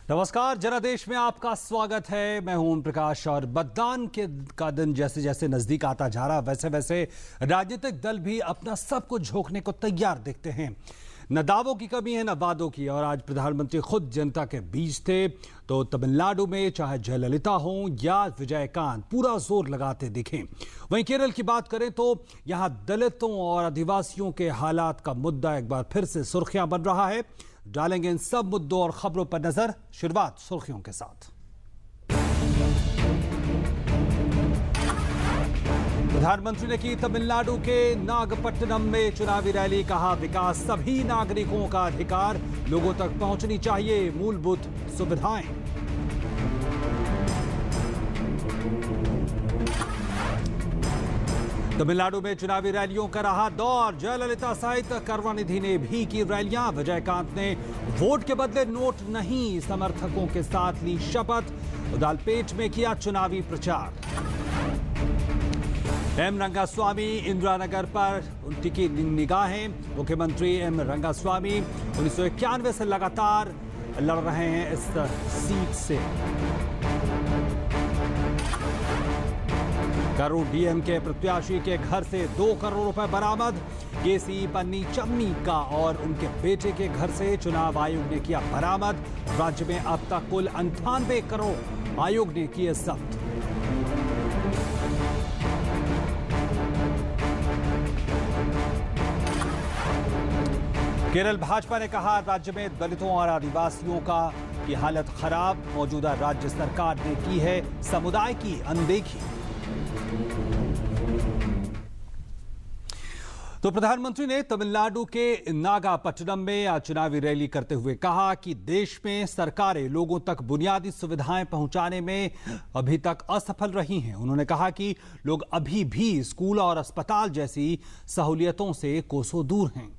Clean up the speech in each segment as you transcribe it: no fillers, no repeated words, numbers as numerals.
नमस्कार, जनादेश में आपका स्वागत है। मैं हूं ओम प्रकाश और मतदान का दिन जैसे जैसे नजदीक आता जा रहा वैसे वैसे राजनीतिक दल भी अपना सब कुछ झोंकने को तैयार दिखते हैं। न दावों की कमी है न वादों की। और आज प्रधानमंत्री खुद जनता के बीच थे तो तमिलनाडु में चाहे जयललिता हो या विजयकांत पूरा जोर लगाते दिखे। वहीं केरल की बात करें तो यहां दलितों और आदिवासियों के हालात का मुद्दा एक बार फिर से सुर्खियां बन रहा है। डालेंगे इन सब मुद्दों और खबरों पर नजर। शुरुआत सुर्खियों के साथ। प्रधानमंत्री ने की तमिलनाडु के नागपट्टनम में चुनावी रैली। कहा, विकास सभी नागरिकों का अधिकार, लोगों तक पहुंचनी चाहिए मूलभूत सुविधाएं। तमिलनाडु में चुनावी रैलियों का रहा दौर। जयललिता सहित करुणानिधि ने भी की रैलियां। विजयकांत ने वोट के बदले नोट नहीं, समर्थकों के साथ ली शपथ। उदालपेट में किया चुनावी प्रचार। एम रंगास्वामी इंदिरानगर पर उनकी की निगाहें। मुख्यमंत्री एम रंगास्वामी 1991 से लगातार लड़ रहे हैं इस सीट से। करूर डीएम के प्रत्याशी के घर से 2 करोड़ रुपए बरामद। केसी पन्नीचम्मी का और उनके बेटे के घर से चुनाव आयोग ने किया बरामद। राज्य में अब तक कुल 98 करोड़ आयोग ने किए जब्त। केरल भाजपा ने कहा, राज्य में दलितों और आदिवासियों की हालत खराब। मौजूदा राज्य सरकार ने की है समुदाय की अनदेखी। तो प्रधानमंत्री ने तमिलनाडु के नागापट्टनम में आज चुनावी रैली करते हुए कहा कि देश में सरकारें लोगों तक बुनियादी सुविधाएं पहुंचाने में अभी तक असफल रही हैं। उन्होंने कहा कि लोग अभी भी स्कूल और अस्पताल जैसी सहूलियतों से कोसों दूर हैं।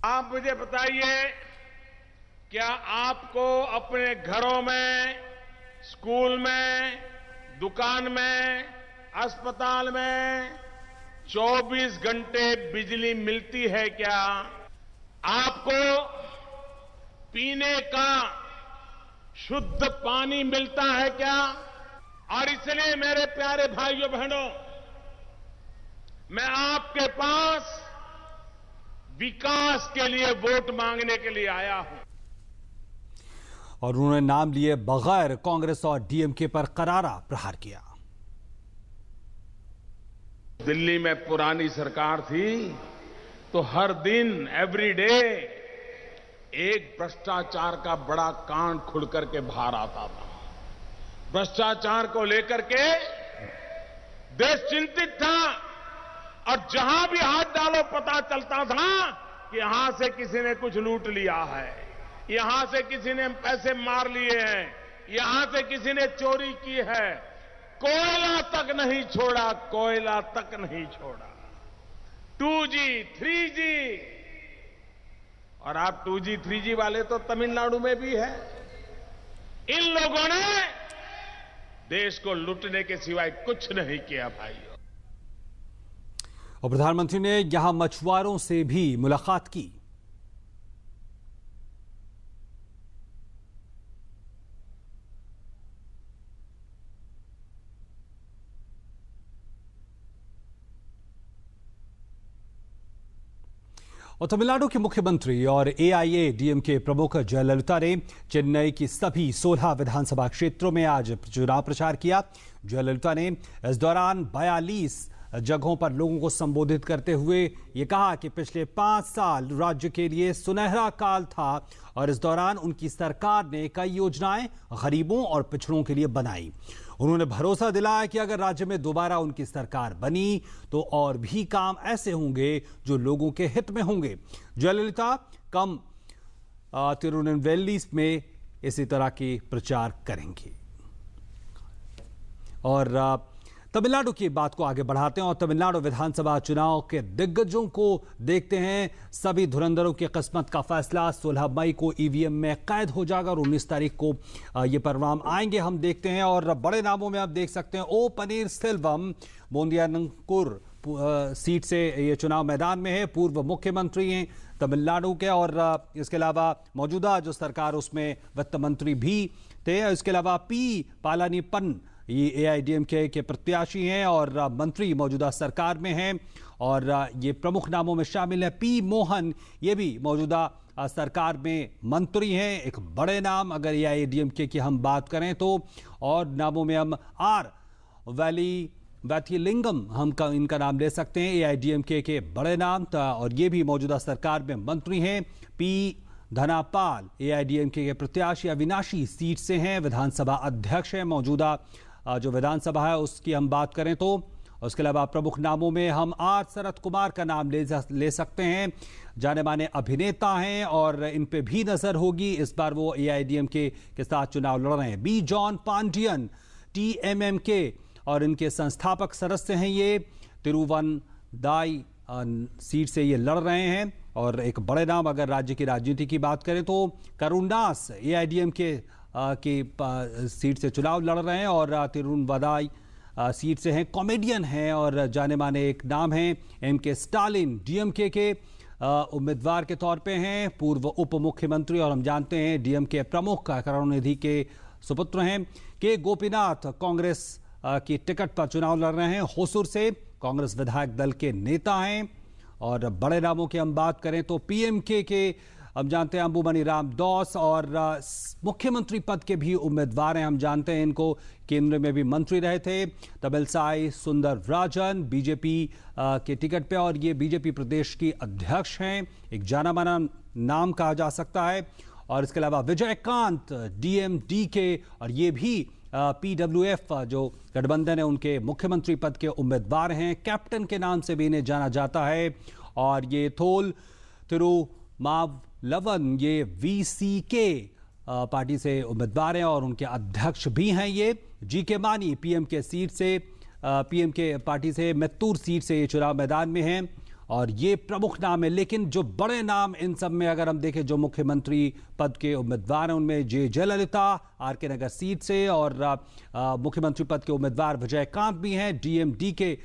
आप मुझे बताइए, क्या आपको अपने घरों में, स्कूल में, दुकान में, अस्पताल में 24 घंटे बिजली मिलती है क्या? आपको पीने का शुद्ध पानी मिलता है क्या? और इसलिए मेरे प्यारे भाइयों बहनों, मैं आपके पास विकास के लिए वोट मांगने के लिए आया हूं। और उन्होंने नाम लिए बगैर कांग्रेस और डीएमके पर करारा प्रहार किया। दिल्ली में पुरानी सरकार थी तो हर दिन एवरी डे एक भ्रष्टाचार का बड़ा कांड खुल करके बाहर आता था। भ्रष्टाचार को लेकर के देश चिंतित था और जहां भी हाथ डालो पता चलता था कि यहां से किसी ने कुछ लूट लिया है, यहां से किसी ने पैसे मार लिए हैं, यहां से किसी ने चोरी की है। कोयला तक नहीं छोड़ा, कोयला तक नहीं छोड़ा। 2G, 3G, और आप 2G, 3G वाले तो तमिलनाडु में भी है। इन लोगों ने देश को लूटने के सिवाय कुछ नहीं किया भाइयों। और प्रधानमंत्री ने यहां मछुआरों से भी मुलाकात की। और तमिलनाडु के मुख्यमंत्री और एआईएडीएमके प्रमुख जयललिता ने चेन्नई की सभी 16 विधानसभा क्षेत्रों में आज चुनाव प्रचार किया। जयललिता ने इस दौरान 42 जगहों पर लोगों को संबोधित करते हुए ये कहा कि पिछले 5 साल राज्य के लिए सुनहरा काल था और इस दौरान उनकी सरकार ने कई योजनाएं गरीबों और पिछड़ों के लिए बनाई। उन्होंने भरोसा दिलाया कि अगर राज्य में दोबारा उनकी सरकार बनी तो और भी काम ऐसे होंगे जो लोगों के हित में होंगे। जयललिता कम तिरुनेलवेली में इसी तरह की प्रचार करेंगी। और तमिलनाडु की बात को आगे बढ़ाते हैं और तमिलनाडु विधानसभा चुनाव के दिग्गजों को देखते हैं। सभी धुरंधरों की किस्मत का फैसला 16 मई को ईवीएम में कैद हो जाएगा और 19 तारीख को ये परिणाम आएंगे। हम देखते हैं और बड़े नामों में आप देख सकते हैं ओ पनीर सेल्वम, मोंदियानंकुर सीट से ये चुनाव मैदान में है। पूर्व मुख्यमंत्री हैं तमिलनाडु के, और इसके अलावा मौजूदा जो सरकार उसमें वित्त मंत्री भी थे। इसके अलावा पी पालानीपन ये एआईडीएमके के प्रत्याशी हैं और मंत्री मौजूदा सरकार में हैं, और ये प्रमुख नामों में शामिल है। पी मोहन ये भी मौजूदा सरकार में मंत्री हैं, एक बड़े नाम। अगर एआईडीएमके की हम बात करें तो और नामों में हम आर वैथिलिंगम इनका नाम ले सकते हैं, एआईडीएमके के बड़े नाम, और ये भी मौजूदा सरकार में मंत्री हैं। पी धनापाल एआईडीएमके के प्रत्याशी अविनाशी सीट से हैं, विधानसभा अध्यक्ष हैं। मौजूदा जो विधानसभा है उसकी हम बात करें तो उसके अलावा प्रमुख नामों में हम आर शरद कुमार का नाम ले सकते हैं। जाने माने अभिनेता हैं और इन पे भी नजर होगी। इस बार वो एआईडीएमके के साथ चुनाव लड़ रहे हैं। बी जॉन पांडियन टीएमएमके और इनके संस्थापक सदस्य हैं। ये तिरुवनदाई सीट से ये लड़ रहे हैं, और एक बड़े नाम अगर राज्य की राजनीति की बात करें तो करुणदास एआईडीएमके की सीट से चुनाव लड़ रहे हैं, और तिरुवनदाई सीट से हैं। कॉमेडियन हैं और जाने माने एक नाम है एमके स्टालिन डीएमके के उम्मीदवार के तौर पे हैं, पूर्व उप मुख्यमंत्री, और हम जानते हैं डीएमके प्रमुख करुणानिधि के सुपुत्र हैं। के गोपीनाथ कांग्रेस की टिकट पर चुनाव लड़ रहे हैं, होसुर से कांग्रेस विधायक दल के नेता हैं। और बड़े नामों की हम बात करें तो पीएमके के हम जानते हैं अंबुमनी रामदोस, और मुख्यमंत्री पद के भी उम्मीदवार हैं। हम जानते हैं इनको केंद्र में भी मंत्री रहे थे, तमिलसाई सुंदरराजन बीजेपी के टिकट पे, और ये बीजेपी प्रदेश की अध्यक्ष हैं, एक जाना माना नाम कहा जा सकता है। और इसके अलावा विजयकांत डीएमडी के, और ये भी पीडब्ल्यूएफ जो गठबंधन है उनके मुख्यमंत्री पद के उम्मीदवार हैं। कैप्टन के नाम से भी इन्हें जाना जाता है। और ये थोल तिरुमावलवन ये वीसीके पार्टी से उम्मीदवार हैं और उनके अध्यक्ष भी हैं। ये जीके मानी पीएमके सीट से पीएमके पार्टी से मैत्तूर सीट से ये चुनाव मैदान में हैं, और ये प्रमुख नाम है। लेकिन जो बड़े नाम इन सब में अगर हम देखें जो मुख्यमंत्री पद के उम्मीदवार हैं उनमें जयललिता आरके नगर सीट से, और मुख्यमंत्री पद के उम्मीदवार विजयकांत भी हैं डीएमडी के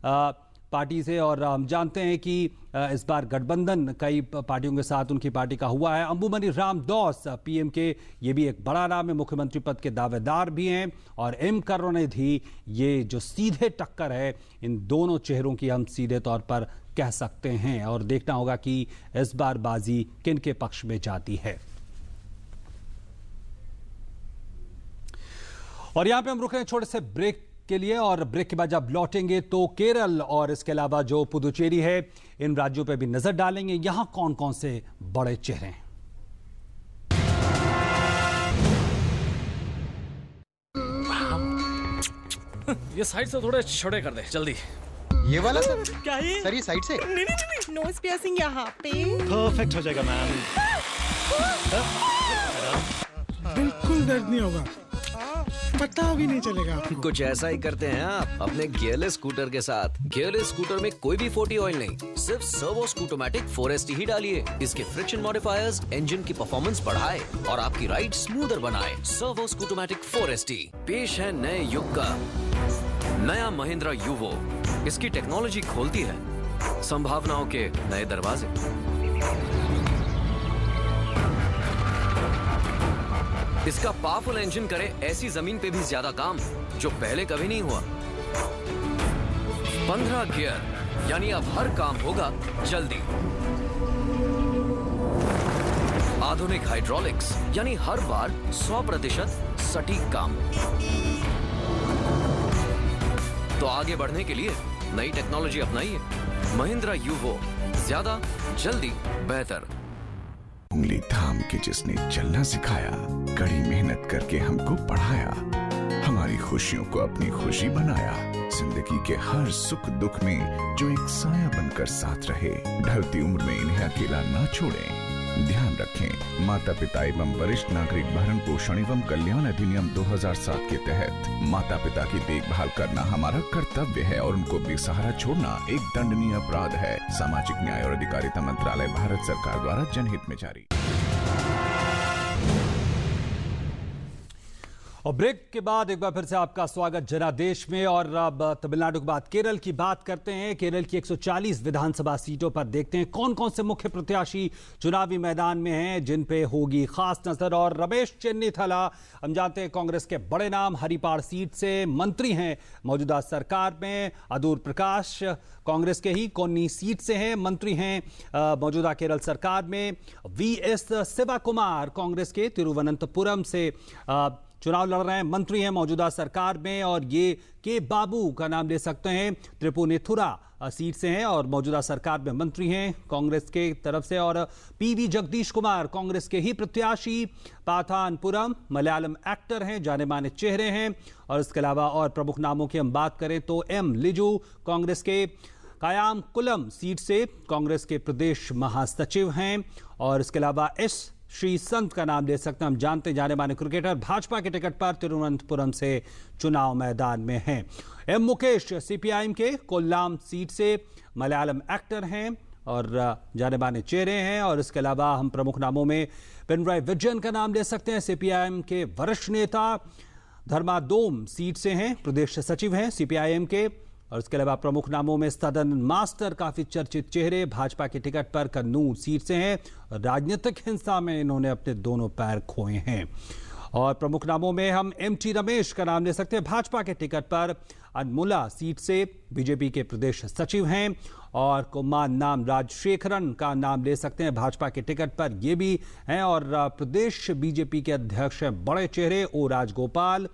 पार्टी से। और हम जानते हैं कि इस बार गठबंधन कई पार्टियों के साथ उनकी पार्टी का हुआ है। अंबुमनी रामदोस पीएमके ये भी एक बड़ा नाम है, मुख्यमंत्री पद के दावेदार भी हैं। और एम करुणानिधि ये जो सीधे टक्कर है इन दोनों चेहरों की हम सीधे तौर पर कह सकते हैं, और देखना होगा कि इस बार बाजी किन के पक्ष में जाती है। और यहां पे हम रुक रहे हैं छोटे से ब्रेक के लिए, और ब्रेक के बाद जब लौटेंगे तो केरल और इसके अलावा जो पुदुचेरी है इन राज्यों पे भी नजर डालेंगे, यहां कौन कौन से बड़े चेहरे हैं। ये साइड से थोड़े छोटे कर दे जल्दी। ये वाला सर? क्या है सर ये साइड से? नहीं। नोज पियर्सिंग यहाँ पे परफेक्ट हो जाएगा मैम। बिल्कुल दर्द नहीं होगा, पता भी नहीं चलेगा आपको। कुछ ऐसा ही करते हैं आप अपने गियरलेस स्कूटर के साथ। गियरलेस स्कूटर में कोई भी 40 ऑयल नहीं, सिर्फ सर्वो स्कूटोमैटिक 4ST ही डालिए। इसके फ्रिक्शन मॉडिफायर्स इंजन की परफॉर्मेंस बढ़ाए और आपकी राइड स्मूदर बनाए। सर्वो स्कूटोमैटिक 4ST पेश है नए युग का नया महिंद्रा यूवो। इसकी टेक्नोलॉजी खोलती है संभावनाओं के नए दरवाजे। इसका पावरफुल इंजन करे ऐसी जमीन पे भी ज्यादा काम जो पहले कभी नहीं हुआ। 15 गियर यानी अब हर काम होगा जल्दी। आधुनिक हाइड्रोलिक्स यानी हर बार 100% सटीक काम। तो आगे बढ़ने के लिए नई टेक्नोलॉजी अपनाइए। महिंद्रा यूवो, ज्यादा जल्दी बेहतर। उंगली थाम के जिसने चलना सिखाया, कड़ी मेहनत करके हमको पढ़ाया, हमारी खुशियों को अपनी खुशी बनाया, जिंदगी के हर सुख दुख में जो एक साया बनकर साथ रहे, ढलती उम्र में इन्हें अकेला ना छोड़ें। ध्यान रखें, माता पिता एवं वरिष्ठ नागरिक भरण पोषण एवं कल्याण अधिनियम 2007 के तहत माता पिता की देखभाल करना हमारा कर्तव्य है और उनको बेसहारा छोड़ना एक दंडनीय अपराध है। सामाजिक न्याय और अधिकारिता मंत्रालय, भारत सरकार द्वारा जनहित में जारी। और ब्रेक के बाद एक बार फिर से आपका स्वागत जनादेश में। और अब तमिलनाडु के बाद केरल की बात करते हैं। केरल की 140 विधानसभा सीटों पर देखते हैं कौन कौन से मुख्य प्रत्याशी चुनावी मैदान में हैं, जिन पे होगी खास नजर। और रमेश चेन्नीथला, हम जानते हैं कांग्रेस के बड़े नाम, हरिपाड़ सीट से मंत्री हैं मौजूदा सरकार में। अदूर प्रकाश कांग्रेस के ही कोन्नी सीट से हैं, मंत्री हैं मौजूदा केरल सरकार में। वीएस शिवा कुमार कांग्रेस के तिरुवनंतपुरम से चुनाव लड़ रहे हैं, मंत्री हैं मौजूदा सरकार में। और ये के बाबू का नाम ले सकते हैं, त्रिपुनिथुरा सीट से हैं और मौजूदा सरकार में मंत्री हैं कांग्रेस के तरफ से। और पीवी जगदीश कुमार कांग्रेस के ही प्रत्याशी, पाथानपुरम, मलयालम एक्टर हैं, जाने माने चेहरे हैं। और इसके अलावा और प्रमुख नामों की हम बात करें तो एम लिजू कांग्रेस के कायामकुलम सीट से कांग्रेस के प्रदेश महासचिव हैं। और इसके अलावा एस श्री संत का नाम ले सकते हैं, हम जानते जाने माने क्रिकेटर, भाजपा के टिकट पर तिरुवनंतपुरम से चुनाव मैदान में हैं। एम मुकेश सीपीआईएम के कोल्लाम सीट से मलयालम एक्टर हैं और जाने माने चेहरे हैं। और इसके अलावा हम प्रमुख नामों में पिनराई विजयन का नाम ले सकते हैं, सीपीआईएम के वरिष्ठ नेता, धर्मादोम सीट से हैं, प्रदेश सचिव हैं सीपीआईएम के। और इसके अलावा प्रमुख नामों में सदन मास्टर, काफी चर्चित चेहरे, भाजपा के टिकट पर कन्नूर सीट से हैं। राजनीतिक हिंसा में इन्होंने अपने दोनों पैर खोए हैं। और प्रमुख नामों में हम एमटी रमेश का नाम ले सकते हैं, भाजपा के टिकट पर अनमुला सीट से बीजेपी के प्रदेश सचिव हैं। और कुमार नाम राजशेखरन का नाम ले सकते हैं, भाजपा के टिकट पर ये भी हैं। और प्रदेश बीजेपी के अध्यक्ष हैं बड़े चेहरे, ओ राजगोपाल,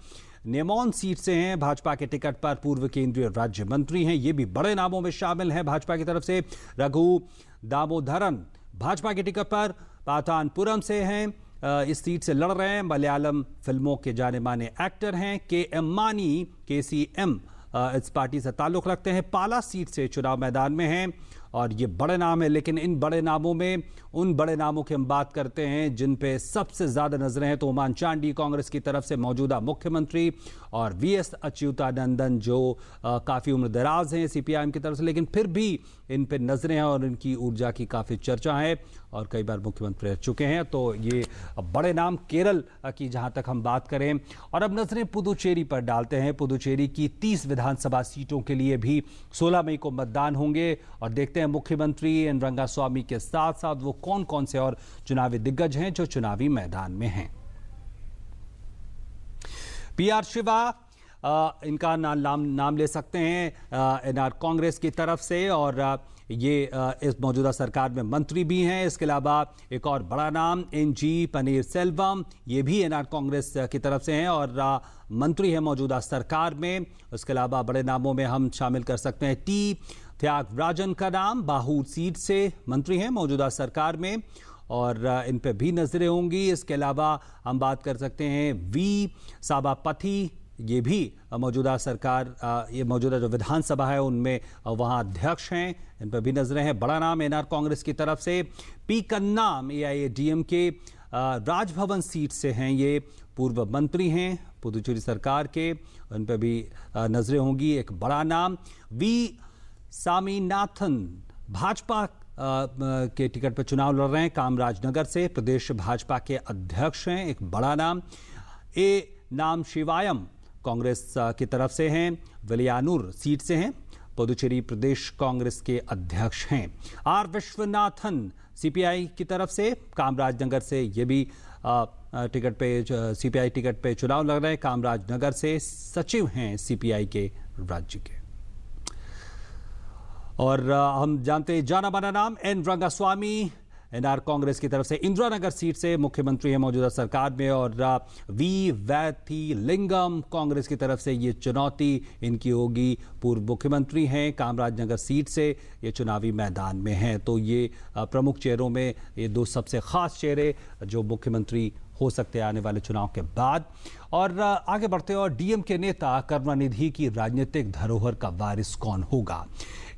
नेमोन सीट से हैं, भाजपा के टिकट पर पूर्व केंद्रीय राज्य मंत्री हैं, ये भी बड़े नामों में शामिल हैं भाजपा की तरफ से। रघु दामोदरन भाजपा के टिकट पर पाथानपुरम से हैं, इस सीट से लड़ रहे हैं, मलयालम फिल्मों के जाने माने एक्टर हैं। के एम मानी KCM इस पार्टी से ताल्लुक रखते हैं, पाला सीट से चुनाव मैदान में हैं। और ये बड़े नाम है, लेकिन इन बड़े नामों में उन बड़े नामों की हम बात करते हैं जिन पे सबसे ज्यादा नजरें हैं तो ओमान चांडी कांग्रेस की तरफ से मौजूदा मुख्यमंत्री, और वीएस अच्युतानंदन जो काफी उम्र दराज हैं सीपीआईएम की तरफ से, लेकिन फिर भी इन पे नजरें हैं और इनकी ऊर्जा की काफी चर्चा है और कई बार मुख्यमंत्री रह चुके हैं। तो ये बड़े नाम केरल की जहां तक हम बात करें। और अब नजरें पुदुचेरी पर डालते हैं। पुदुचेरी की 30 विधानसभा सीटों के लिए भी 16 मई को मतदान होंगे और देखते हैं मुख्यमंत्री एन रंगास्वामी के साथ साथ वो कौन कौन से और चुनावी दिग्गज हैं जो चुनावी मैदान में हैं। PR शिवा इनका नाम ले सकते हैं एनआर कांग्रेस की तरफ से, और ये इस मौजूदा सरकार में मंत्री भी हैं। इसके अलावा एक और बड़ा नाम NG पनीर सेल्वम, ये भी एनआर कांग्रेस की तरफ से हैं और मंत्री है मौजूदा सरकार में। उसके अलावा बड़े नामों में हम शामिल कर सकते हैं T त्यागराजन का नाम, बाहूर सीट से मंत्री हैं मौजूदा सरकार में और इन पे भी नजरें होंगी। इसके अलावा हम बात कर सकते हैं V साबापथी, ये भी मौजूदा सरकार, ये मौजूदा जो विधानसभा है उनमें वहाँ अध्यक्ष हैं, इन पर भी नजरें हैं। बड़ा नाम एनआर कांग्रेस की तरफ से P कन्नाम AIADMK राजभवन सीट से हैं, ये पूर्व मंत्री हैं पुदुचेरी सरकार के, उन पर भी नजरें होंगी। एक बड़ा नाम V स्वामीनाथन भाजपा के टिकट पर चुनाव लड़ रहे हैं, कामराजनगर से प्रदेश भाजपा के अध्यक्ष हैं, एक बड़ा नाम। A नाम शिवायम कांग्रेस की तरफ से हैं, विलियानूर सीट से हैं, पुदुचेरी प्रदेश कांग्रेस के अध्यक्ष हैं। R विश्वनाथन CPI की तरफ से, कामराजनगर से, ये भी टिकट पे CPI टिकट पे चुनाव लड़ रहे हैं, कामराजनगर से सचिव हैं CPI के राज्य के। और हम जानते हैं जाना माना नाम एन रंगास्वामी एनआर कांग्रेस की तरफ से इंदिरानगर सीट से मुख्यमंत्री है मौजूदा सरकार में, और V वैथिलिंगम कांग्रेस की तरफ से ये चुनौती इनकी होगी, पूर्व मुख्यमंत्री हैं, कामराजनगर सीट से ये चुनावी मैदान में हैं। तो ये प्रमुख चेहरों में ये दो सबसे खास चेहरे जो मुख्यमंत्री हो सकते हैं आने वाले चुनाव के बाद। और आगे बढ़ते हैं, और DMK नेता करुणानिधि की राजनीतिक धरोहर का वारिस कौन होगा,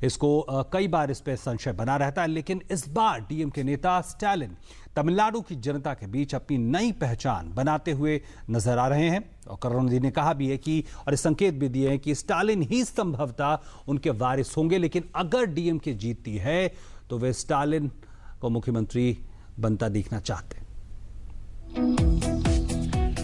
इसको कई बार इस पर संशय बना रहता है, लेकिन इस बार DMK नेता स्टालिन तमिलनाडु की जनता के बीच अपनी नई पहचान बनाते हुए नजर आ रहे हैं। और करुणानिधि ने कहा भी है कि, और संकेत भी दिए हैं कि स्टालिन ही संभवतः उनके वारिस होंगे, लेकिन अगर DMK जीतती है तो वे स्टालिन को मुख्यमंत्री बनता देखना चाहते हैं।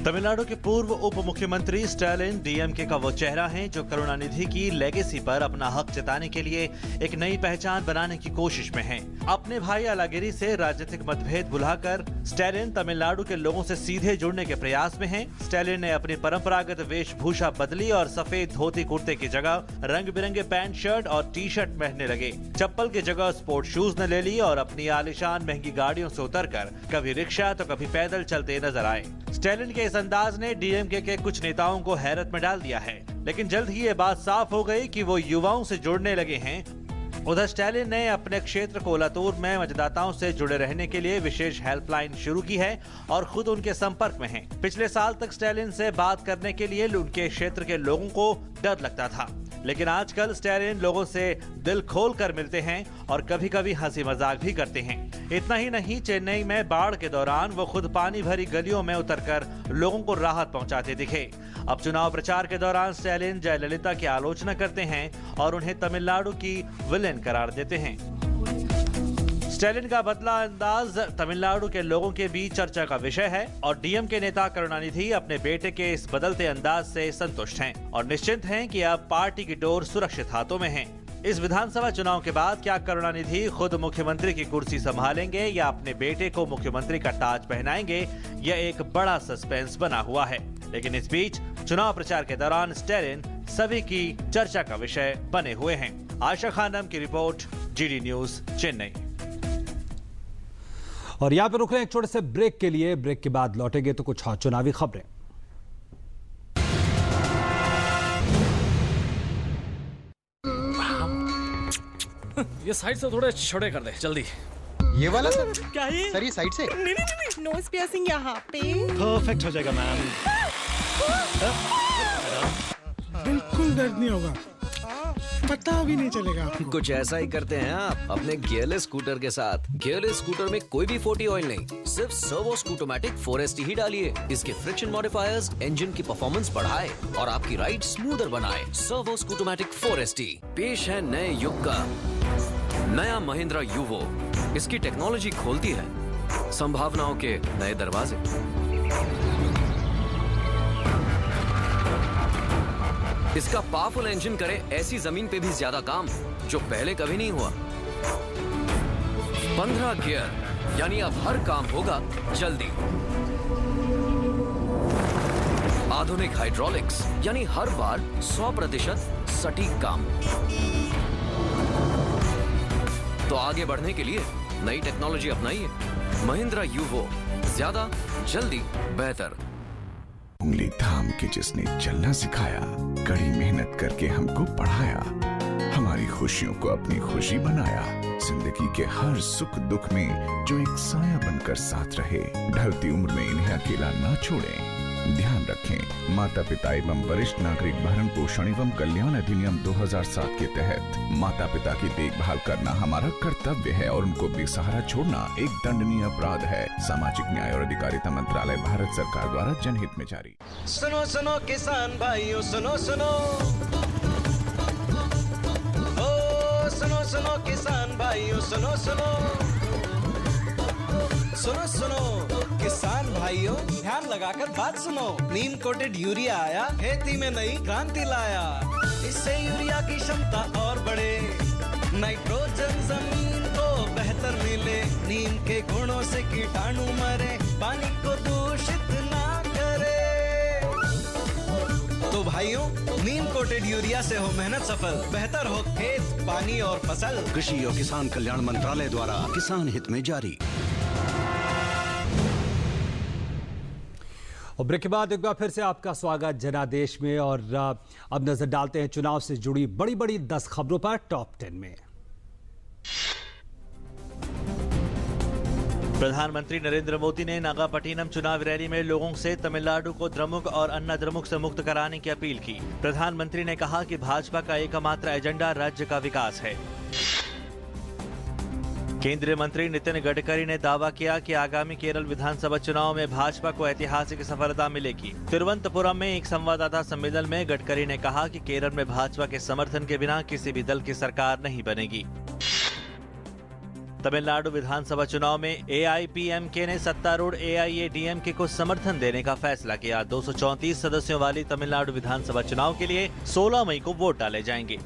तमिलनाडु के पूर्व उप मुख्यमंत्री स्टालिन डीएमके का वो चेहरा है जो करुणानिधि की लेगेसी पर अपना हक जताने के लिए एक नई पहचान बनाने की कोशिश में हैं। अपने भाई अलागिरी से राजनीतिक मतभेद बुलाकर स्टालिन तमिलनाडु के लोगों से सीधे जुड़ने के प्रयास में हैं। स्टालिन ने अपनी परंपरागत वेशभूषा बदली और सफेद धोती कुर्ते की जगह रंग बिरंगे पैंट शर्ट और टी शर्ट पहनने लगे। चप्पल की जगह स्पोर्ट शूज ने ले ली और अपनी आलीशान महंगी गाड़ियों से उतरकर कभी रिक्शा तो कभी पैदल चलते नजर आए। स्टालिन के इस अंदाज ने डीएमके के कुछ नेताओं को हैरत में डाल दिया है, लेकिन जल्द ही ये बात साफ हो गई कि वो युवाओं से जुड़ने लगे हैं। उधर स्टालिन ने अपने क्षेत्र कोलातूर में मतदाताओं से जुड़े रहने के लिए विशेष हेल्पलाइन शुरू की है और खुद उनके संपर्क में हैं। पिछले साल तक स्टालिन से बात करने के लिए उनके क्षेत्र के लोगों को डर लगता था, लेकिन आजकल स्टालिन लोगों से दिल खोल कर मिलते हैं और कभी कभी हंसी मजाक भी करते हैं। इतना ही नहीं, चेन्नई में बाढ़ के दौरान वो खुद पानी भरी गलियों में उतरकर लोगों को राहत पहुंचाते दिखे। अब चुनाव प्रचार के दौरान स्टालिन जयललिता की आलोचना करते हैं और उन्हें तमिलनाडु की विलेन करार देते हैं। स्टालिन का बदला अंदाज तमिलनाडु के लोगों के बीच चर्चा का विषय है और डीएमके नेता करुणानिधि अपने बेटे के इस बदलते अंदाज से संतुष्ट हैं और निश्चिंत हैं कि अब पार्टी की डोर सुरक्षित हाथों में है। इस विधानसभा चुनाव के बाद क्या करुणानिधि खुद मुख्यमंत्री की कुर्सी संभालेंगे या अपने बेटे को मुख्यमंत्री का ताज पहनाएंगे, यह एक बड़ा सस्पेंस बना हुआ है। लेकिन इस बीच चुनाव प्रचार के दौरान स्टालिन सभी की चर्चा का विषय बने हुए हैं। आशा खानम की रिपोर्ट, जीडी न्यूज, चेन्नई। और यहाँ पे रुक रहे हैं एक छोटे से ब्रेक के लिए। ब्रेक के बाद लौटेंगे तो कुछ चुनावी खबरें। ये साइड से थोड़े छोटे कर दे जल्दी। ये वाला सर? क्या है सर ये साइड से? नहीं, नोज पियर्सिंग यहाँ पे परफेक्ट हो जाएगा मैम। बिल्कुल दर्द नहीं होगा, पता भी नहीं चलेगा आपको। कुछ ऐसा ही करते हैं आप अपने गियरलेस स्कूटर के साथ। गियरलेस स्कूटर में कोई भी 40 ऑयल नहीं, सिर्फ सर्वो स्कूटोमैटिक 4ST ही डालिए। इसके फ्रिक्शन मॉडिफायर्स इंजन की परफॉर्मेंस बढ़ाए और आपकी राइड स्मूदर बनाए। सर्वो स्कूटोमैटिक 4ST पेश है नए युग का नया महिंद्रा यूवो। इसकी टेक्नोलॉजी खोलती है संभावनाओं के नए दरवाजे। इसका पावरफुल इंजन करे ऐसी जमीन पे भी ज्यादा काम जो पहले कभी नहीं हुआ। 15 गियर यानी अब हर काम होगा जल्दी। आधुनिक हाइड्रोलिक्स यानी हर बार 100% सटीक काम। तो आगे बढ़ने के लिए नई टेक्नोलॉजी अपनाइए। महिंद्रा यूवो, ज्यादा जल्दी बेहतर। उंगली थाम के जिसने चलना सिखाया, कड़ी मेहनत करके हमको पढ़ाया, हमारी खुशियों को अपनी खुशी बनाया, जिंदगी के हर सुख दुख में जो एक साया बनकर साथ रहे, ढलती उम्र में इन्हें अकेला ना छोड़ें। ध्यान रखें, माता पिता एवं वरिष्ठ नागरिक भरण पोषण एवं कल्याण अधिनियम 2007 के तहत माता पिता की देखभाल करना हमारा कर्तव्य है और उनको बेसहारा छोड़ना एक दंडनीय अपराध है। सामाजिक न्याय और अधिकारिता मंत्रालय, भारत सरकार द्वारा जनहित में जारी। सुनो सुनो किसान भाइयों, सुनो सुनो, ओ सुनो सुनो किसान भाइयों, सुनो सुनो, सुनो सुनो किसान भाइयों, ध्यान लगाकर बात सुनो। नीम कोटेड यूरिया आया, खेती में नई क्रांति लाया। इससे यूरिया की क्षमता और बढ़े, नाइट्रोजन जमीन को बेहतर मिले, नीम के गुणों से कीटाणु मरे, पानी को दूषित ना करे। तो भाइयों, नीम कोटेड यूरिया से हो मेहनत सफल, बेहतर हो खेत, पानी और फसल। कृषि और किसान कल्याण मंत्रालय द्वारा किसान हित में जारी। और ब्रेक के बाद एक बार फिर से आपका स्वागत जनादेश में। और अब नजर डालते हैं चुनाव से जुड़ी बड़ी बड़ी 10 खबरों पर टॉप 10 में। प्रधानमंत्री नरेंद्र मोदी ने नागापट्टिनम चुनाव रैली में लोगों से तमिलनाडु को द्रमुक और अन्ना द्रमुक से मुक्त कराने की अपील की। प्रधानमंत्री ने कहा कि भाजपा का एकमात्र एजेंडा राज्य का विकास है। केंद्रीय मंत्री नितिन गडकरी ने दावा किया कि आगामी केरल विधानसभा चुनाव में भाजपा को ऐतिहासिक सफलता मिलेगी। तिरुवनंतपुरम में एक संवाददाता सम्मेलन में गडकरी ने कहा कि केरल में भाजपा के समर्थन के बिना किसी भी दल की सरकार नहीं बनेगी। तमिलनाडु विधानसभा चुनाव में AIPMK ने सत्तारूढ़ AIADMK को समर्थन देने का फैसला किया। 234 सदस्यों वाली तमिलनाडु विधानसभा चुनाव के लिए 16 मई को वोट डाले जाएंगे।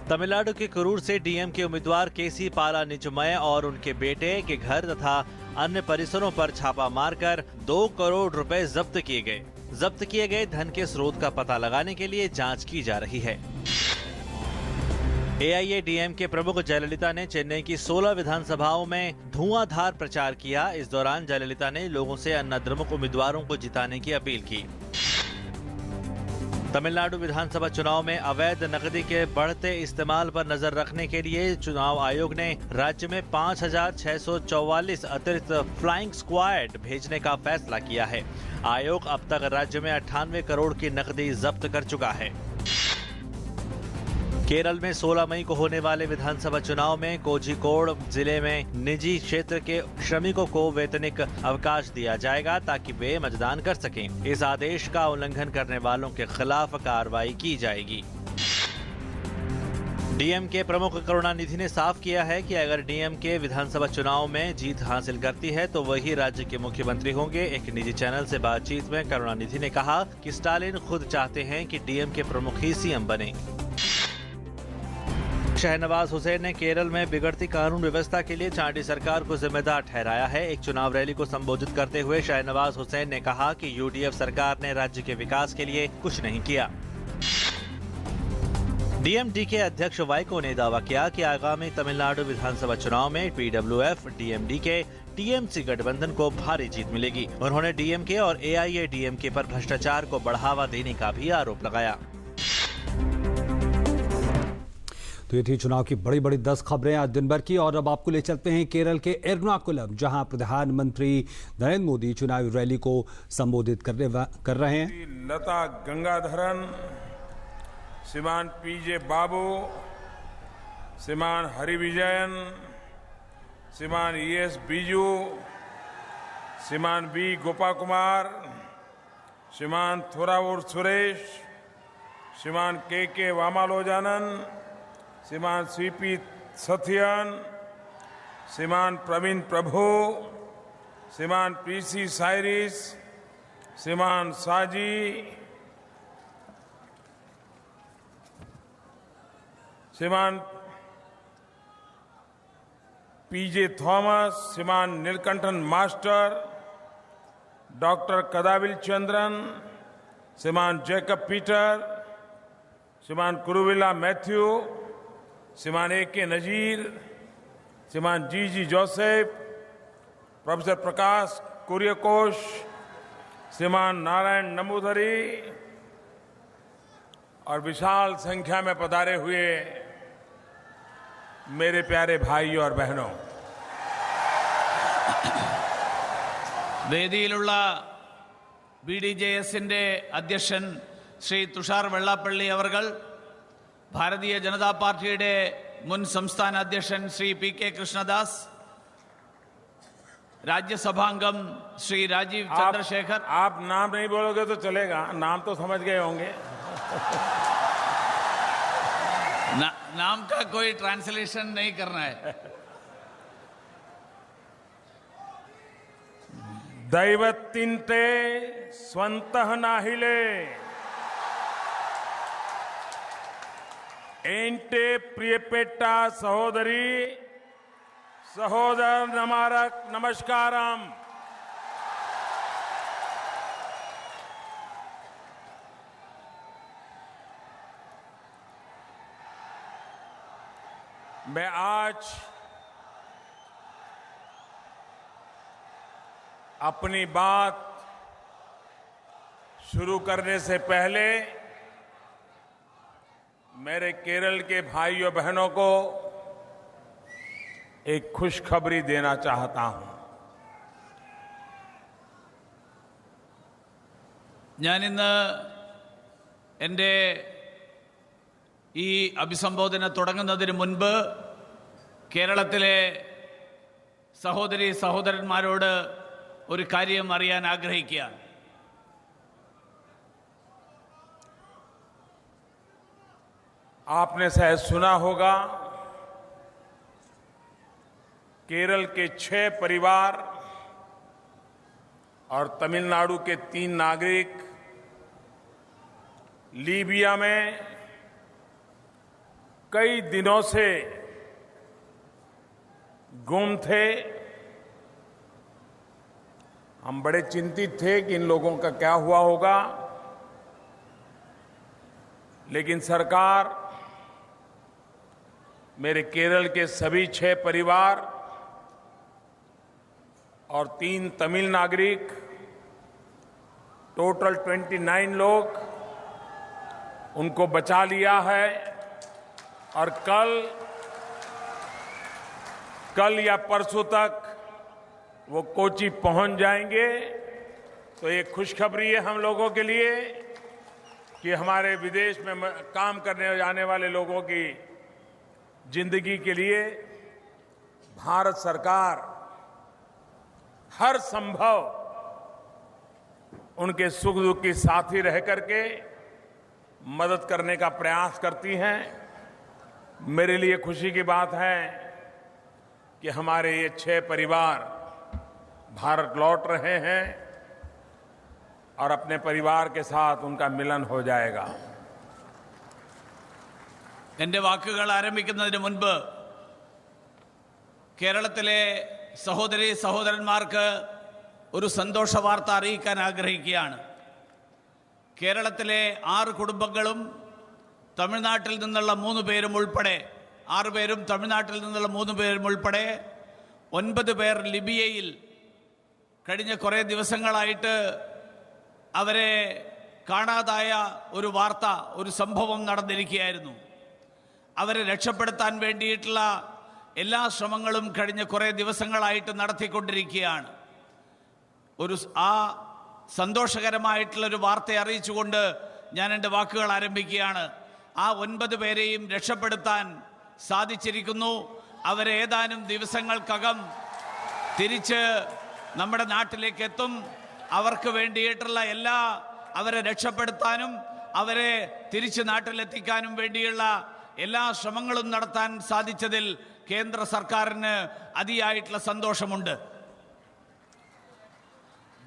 तमिलनाडु के करूर से DMK उम्मीदवार KC पालानिचमय और उनके बेटे के घर तथा अन्य परिसरों पर छापा मारकर 2 करोड़ रुपए जब्त किए गए। जब्त किए गए धन के स्रोत का पता लगाने के लिए जांच की जा रही है। AIADMK प्रमुख जयललिता ने चेन्नई की 16 विधानसभाओं में धुआंधार प्रचार किया। इस दौरान जयललिता ने लोगों से अन्नाद्रमुक उम्मीदवारों को जिताने की अपील की। तमिलनाडु विधानसभा चुनाव में अवैध नकदी के बढ़ते इस्तेमाल पर नजर रखने के लिए चुनाव आयोग ने राज्य में 5,644 अतिरिक्त फ्लाइंग स्क्वाड भेजने का फैसला किया है। आयोग अब तक राज्य में 98 करोड़ की नकदी जब्त कर चुका है। केरल में 16 मई को होने वाले विधानसभा चुनाव में कोझिकोड जिले में निजी क्षेत्र के श्रमिकों को वेतनिक अवकाश दिया जाएगा ताकि वे मतदान कर सकें। इस आदेश का उल्लंघन करने वालों के खिलाफ कार्रवाई की जाएगी। DMK प्रमुख करुणानिधि ने साफ किया है कि अगर DMK विधानसभा चुनाव में जीत हासिल करती है तो वही राज्य के मुख्यमंत्री होंगे। एक निजी चैनल से बातचीत में करुणानिधि ने कहा कि स्टालिन खुद चाहते हैं कि DMK प्रमुख ही CM बने। शहनवाज हुसैन ने केरल में बिगड़ती कानून व्यवस्था के लिए चांडी सरकार को जिम्मेदार ठहराया है। एक चुनाव रैली को संबोधित करते हुए शहनवाज हुसैन ने कहा कि UDF सरकार ने राज्य के विकास के लिए कुछ नहीं किया। DMDK अध्यक्ष वाइको ने दावा किया कि आगामी तमिलनाडु विधानसभा चुनाव में PWF, DMDK, TMC गठबंधन को भारी जीत मिलेगी। उन्होंने DMK और AIADMK पर भ्रष्टाचार को बढ़ावा देने का भी आरोप लगाया। तो ये थी चुनाव की बड़ी बड़ी 10 खबरें आज दिन भर की। और अब आपको ले चलते हैं केरल के एर्नाकुलम, जहां प्रधानमंत्री नरेंद्र मोदी चुनावी रैली को संबोधित कर रहे हैं। लता गंगाधरन, श्रीमान PJ बाबू, श्रीमान हरिविजयन, श्रीमान ES बीजू, श्रीमान B गोपा कुमार, श्रीमान थोरावुर सुरेश, श्रीमान KK वामालोजानन, श्रीमान CP सथियन, श्रीमान प्रवीण प्रभु, श्रीमान PC साइरिस, श्रीमान साजी, श्रीमान PJ थॉमस, श्रीमान नीलकंठन मास्टर, डॉक्टर कदाविल चंद्रन, श्रीमान जैकब पीटर, श्रीमान कुरुविला मैथ्यू, श्रीमान AK नजीर, श्रीमान GG जोसेफ, प्रोफेसर प्रकाश कुरियकोश, श्रीमान नारायण नमूधरी और विशाल संख्या में पधारे हुए मेरे प्यारे भाइयों और बहनों, വേദിയിലുള്ള BDJSന്റെ അധ്യക്ഷൻ ശ്രീ തുഷാർ വെള്ളാപ്പള്ളി അവർകൾ, ഭാരതീയ ജനതാ പാർട്ടിയുടെ മുൻ സംസ്ഥാന അധ്യക്ഷൻ ശ്രീ PK കൃഷ്ണദാസ്, राज्यसभांगम श्री राजीव चंद्रशेखर। आप नाम नहीं बोलोगे तो चलेगा, नाम तो समझ गए होंगे। नाम का कोई ट्रांसलेशन नहीं करना है। दैवत्तिन्ते स्वंतः नाहिले एंटे प्रियपेट्टा सहोदरी सहोदर नमारक नमस्कारम। मैं आज अपनी बात शुरू करने से पहले मेरे केरल के भाइयों बहनों को एक खुशखबरी देना चाहता हूं। ഞാനിന്ന് എൻ്റെ ഈ അഭിസംബോധന തുടങ്ങുന്നതിന് മുൻപ് കേരളത്തിലെ സഹോദരി സഹോദരന്മാരോട് ഒരു കാര്യം അറിയാൻ ആഗ്രഹിക്കുകയാണ്. आपने शायद सुना होगा केरल के 6 परिवार और तमिलनाडु के 3 नागरिक लीबिया में कई दिनों से गुम थे। हम बड़े चिंतित थे कि इन लोगों का क्या हुआ होगा, लेकिन सरकार मेरे केरल के सभी 6 परिवार और 3 तमिल नागरिक, टोटल 29 लोग, उनको बचा लिया है और कल या परसों तक वो कोची पहुंच जाएंगे। तो ये खुशखबरी है हम लोगों के लिए कि हमारे विदेश में काम करने जाने वाले लोगों की जिंदगी के लिए भारत सरकार हर संभव उनके सुख दुख की साथी रह करके मदद करने का प्रयास करती हैं। मेरे लिए खुशी की बात है कि हमारे ये 6 परिवार भारत लौट रहे हैं और अपने परिवार के साथ उनका मिलन हो जाएगा। എൻ്റെ വാക്കുകൾ ആരംഭിക്കുന്നതിന് മുൻപ് കേരളത്തിലെ സഹോദരി സഹോദരന്മാർക്ക് ഒരു സന്തോഷ വാർത്ത അറിയിക്കാൻ ആഗ്രഹിക്കുകയാണ്. കേരളത്തിലെ 6 കുടുംബങ്ങളും തമിഴ്നാട്ടിൽ നിന്നുള്ള 3 പേരും ഉൾപ്പെടെ 6 പേരും തമിഴ്നാട്ടിൽ നിന്നുള്ള 3 പേരും ഉൾപ്പെടെ 9 പേർ ലിബിയയിൽ കഴിഞ്ഞ കുറേ ദിവസങ്ങളായിട്ട് അവരെ കാണാതായ ഒരു വാർത്ത, ഒരു സംഭവം നടന്നിരിക്കുകയായിരുന്നു. അവരെ രക്ഷപ്പെടുത്താൻ വേണ്ടിയിട്ടുള്ള എല്ലാ ശ്രമങ്ങളും കഴിഞ്ഞ കുറേ ദിവസങ്ങളായിട്ട് നടത്തിക്കൊണ്ടിരിക്കുകയാണ്. ആ സന്തോഷകരമായിട്ടുള്ളൊരു വാർത്ത അറിയിച്ചുകൊണ്ട് ഞാൻ എൻ്റെ വാക്കുകൾ ആരംഭിക്കുകയാണ്. ആ 9 പേരെയും രക്ഷപ്പെടുത്താൻ സാധിച്ചിരിക്കുന്നു. അവരെ ഏതാനും ദിവസങ്ങൾക്കകം തിരിച്ച് നമ്മുടെ നാട്ടിലേക്ക് എത്തും. അവർക്ക് വേണ്ടിയിട്ടുള്ള അവരെ രക്ഷപ്പെടുത്താനും അവരെ തിരിച്ച് നാട്ടിലെത്തിക്കാനും വേണ്ടിയുള്ള എല്ലാ ശ്രമങ്ങളും നടത്താൻ സാധിച്ചതിൽ കേന്ദ്ര സർക്കാരിന് അതിയായിട്ടുള്ള സന്തോഷമുണ്ട്.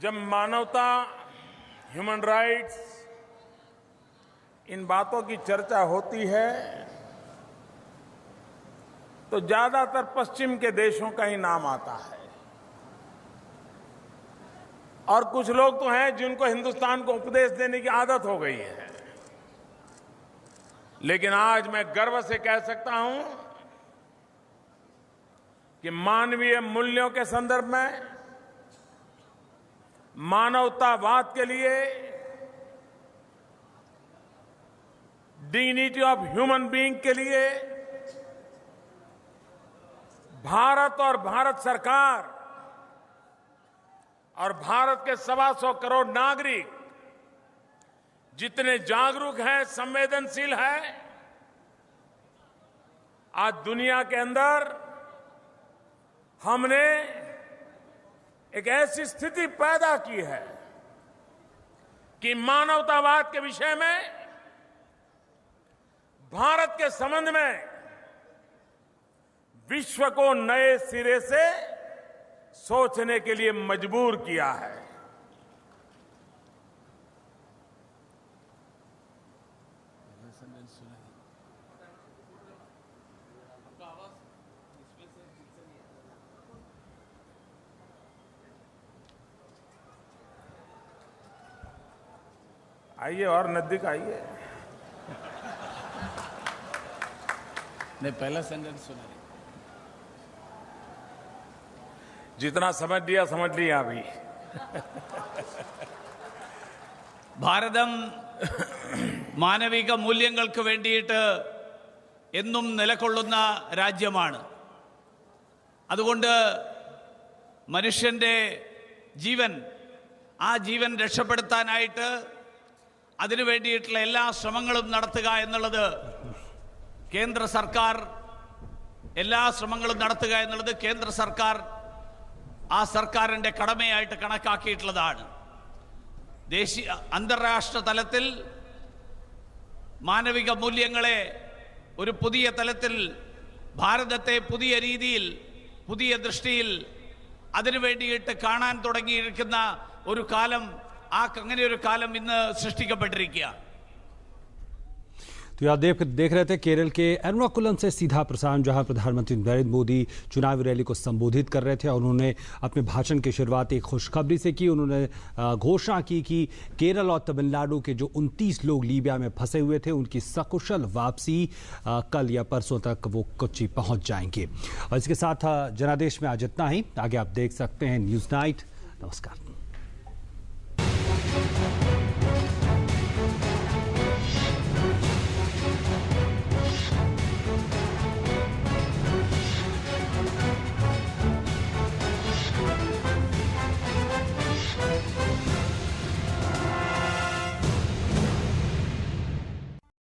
जब मानवता, ह्यूमन राइट्स, इन बातों की चर्चा होती है तो ज्यादातर पश्चिम के देशों का ही नाम आता है और कुछ लोग तो हैं जिनको हिंदुस्तान को उपदेश देने की आदत हो गई है। लेकिन आज मैं गर्व से कह सकता हूं कि मानवीय मूल्यों के संदर्भ में, मानवतावाद के लिए, डिग्निटी ऑफ ह्यूमन बीइंग के लिए भारत और भारत सरकार और भारत के 125 करोड़ नागरिक जितने जागरूक हैं, संवेदनशील हैं, आज दुनिया के अंदर हमने एक ऐसी स्थिति पैदा की है कि मानवतावाद के विषय में, भारत के संबंध में विश्व को नए सिरे से सोचने के लिए मजबूर किया है। आइए और नजदीक आइए। नहीं, पहला सेंटेंस सुना। जितना समझ लिया अभी। ഭാരതം മാനവിക മൂല്യങ്ങൾക്ക് വേണ്ടിയിട്ട് എന്നും നിലകൊള്ളുന്ന രാജ്യമാണ്. അതുകൊണ്ട് മനുഷ്യന്റെ ജീവൻ രക്ഷപ്പെടുത്താനായിട്ട് അതിനു വേണ്ടിയിട്ടുള്ള എല്ലാ ശ്രമങ്ങളും നടത്തുക എന്നുള്ളത് കേന്ദ്ര സർക്കാർ ആ സർക്കാരിന്റെ കടമയായിട്ട് കണക്കാക്കിയിട്ടുള്ളതാണ്. അന്താരാഷ്ട്ര തലത്തിൽ മാനവിക മൂല്യങ്ങളെ ഒരു പുതിയ തലത്തിൽ, ഭാരതത്തെ പുതിയ രീതിയിൽ പുതിയ ദൃഷ്ടിയിൽ അതിനു വേണ്ടിയിട്ട് കാണാൻ തുടങ്ങിയിരിക്കുന്ന ഒരു കാലം, അങ്ങനെ ഒരു കാലം ഇന്ന് സൃഷ്ടിക്കപ്പെട്ടിരിക്കുക. तो आप देख रहे थे केरल के एर्नाकुलम से सीधा प्रसारण, जहां प्रधानमंत्री नरेंद्र मोदी चुनावी रैली को संबोधित कर रहे थे और उन्होंने अपने भाषण की शुरुआत एक खुशखबरी से की. उन्होंने घोषणा की कि केरल और तमिलनाडु के जो 29 लोग लीबिया में फंसे हुए थे उनकी सकुशल वापसी कल या परसों तक वो कोच्चि पहुंच जाएंगे. और इसके साथ जनादेश में आज इतना ही. आगे आप देख सकते हैं न्यूज़ नाइट. नमस्कार.